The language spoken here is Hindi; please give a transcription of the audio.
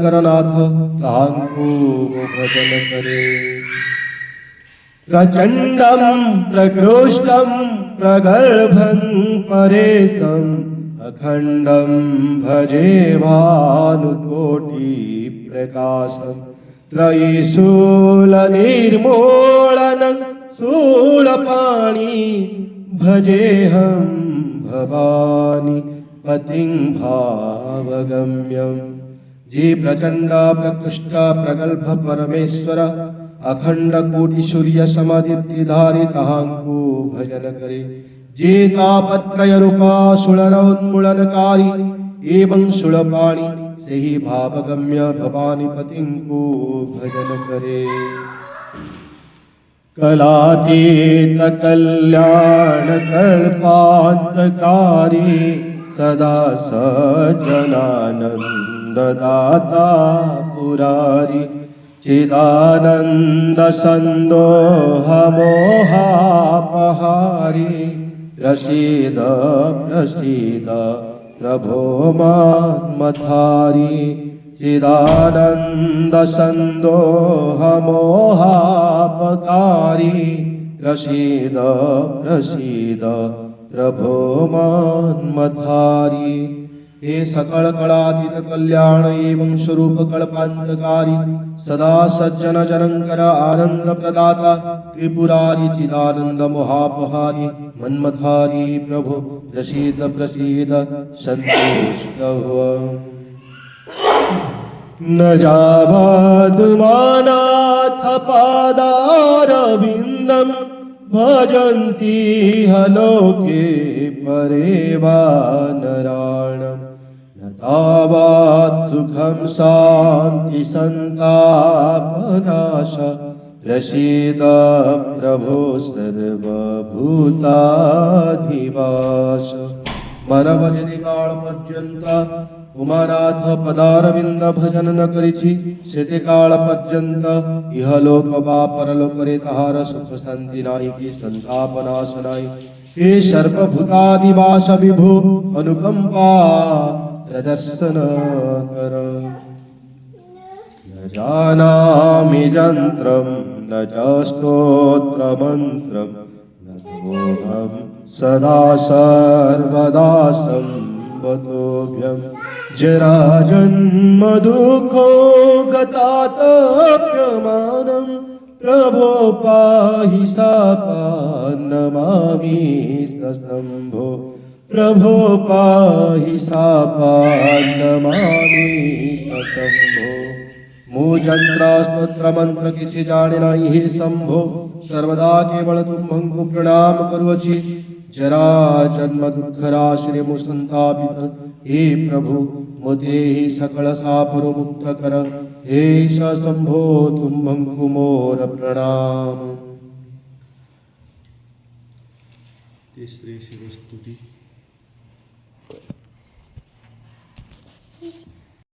शंकरनाथ तांको भजन करे प्रचंडम प्रकृष्टम प्रगल्भं परेशम अखंडम भजे भानुकोटि प्रकाशम त्रयीशूल निर्मूलन शूलपाणि भजेऽहं भवानी पतिं भावगम्यं जी प्रचंड प्रकृष्ट प्रगल्भ परमेश्वर अखंड कोटि सूर्य समादित्यधारी तहांको भजन करे जे तापत्रय रूपा सुळरोन्मूलनकारी एवं शूलपाणि से ही भावगम्य भवानी पतिं को भजन करे कलातीत कल्याण कल्पांतकारी सदा सज्जनानंद दाता पुरारी चिदानंद संदोह मोहापहारी प्रसीद प्रसीद प्रभो मन्मथारी चिदानंद संदोह मोहापकारी प्रसीद प्रसीद प्रभो मन्मथारी हे सकल कलातीत कल्याण एवं स्वरूप कल्पांतकारी सदा सज्जन जनंकर आनंद प्रदाता त्रिपुरारी चिदानंद मोहापहारी मन्मथारी प्रभु प्रसीद प्रसीद संतुष्ट हुआ न जावादमानाथ पादारविन्दं भजन्ति हलोके परे वा नराणां न तावत् सुखं शान्ति सन्तापनाश प्रसीद प्रभो सर्वभूताधिवास मन भजति काळ पर्यंत उमानाथ पदारविंद भजन न करिछि सेते काळ पर्यंत इहलोक वा परलोक रे तहार सुख शांती नाही की संताप नाश नाही हे सर्वभूतादिवास विभो अनुकंपा प्रदर्शन कर न जानामि यंत्रं न च स्तोत्रमन्त्रं न तमोहं सदा सर्वदा संवतोभ्यम् जरा जन्म दुःखो गतातप्यमानं प्रभो पाहि शापान्नमामि सशम्भो प्रभो पाहि शापान्नमामि सशम्भो मूजंत्र स्तोत्र मंत्र किछि जाने नाही हे शंभो सर्वदा केवल तुम्हंको प्रणाम करुछि जरा जन्म दुःख राशि मु संतापित हे प्रभु मुझे ही सकल सापरो मुक्त कर हे शंभो तुम्हंको मोर प्रणाम। तिसरी शिवस्तुती।